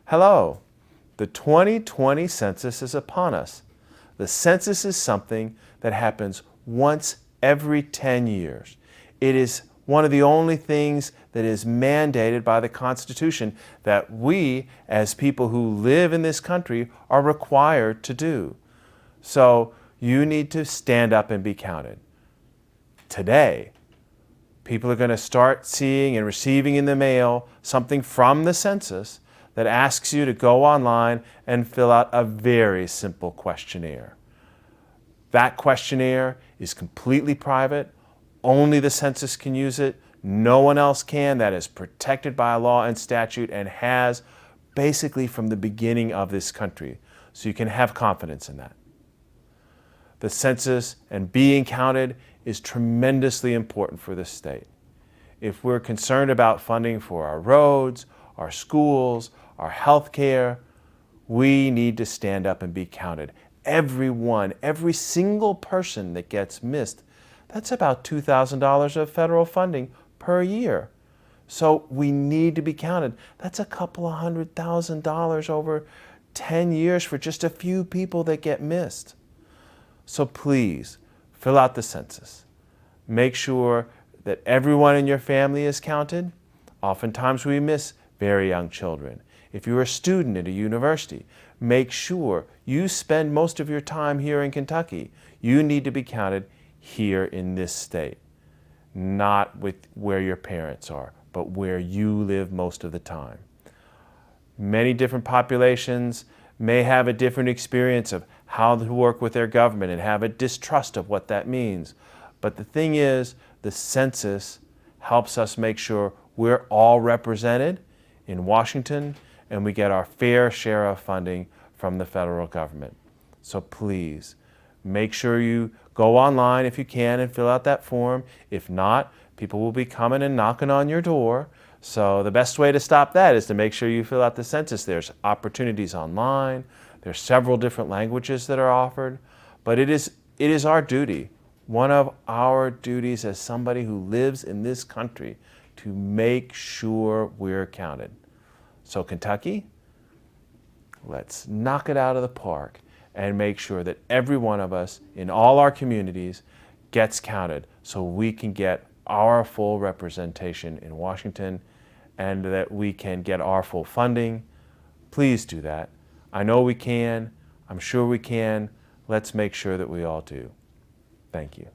Hello, the 2020 census is upon us. The census is something that happens once every 10 years. It is one of the only things that is mandated by the Constitution that we, as people who live in this country, are required to do. So you need to stand up and be counted. Today, people are going to start seeing and receiving in the mail something from the census that asks you to go online and fill out a very simple questionnaire. That questionnaire is completely private. Only the census can use it. No one else can. That is protected by law and statute and has basically from the beginning of this country. So you can have confidence in that. The census and being counted is tremendously important for this state. If we're concerned about funding for our roads, our schools, our health care, we need to stand up and be counted. Everyone, every single person that gets missed, that's about $2,000 of federal funding per year. So we need to be counted. That's a couple of $100,000 over 10 years for just a few people that get missed. So please, fill out the census. Make sure that everyone in your family is counted. Oftentimes we miss very young children. If you're a student at a university, make sure you spend most of your time here in Kentucky. You need to be counted here in this state, not with where your parents are, but where you live most of the time. Many different populations may have a different experience of how to work with their government and have a distrust of what that means. But the thing is, the census helps us make sure we're all represented in Washington and we get our fair share of funding from the federal government. So please, make sure you go online if you can and fill out that form. If not, people will be coming and knocking on your door. So the best way to stop that is to make sure you fill out the census. There's opportunities online. There's several different languages that are offered. But it is our duty, one of our duties as somebody who lives in this country, to make sure we're counted. So Kentucky, let's knock it out of the park and make sure that every one of us in all our communities gets counted so we can get our full representation in Washington and that we can get our full funding. Please do that. I know we can. I'm sure we can. Let's make sure that we all do. Thank you.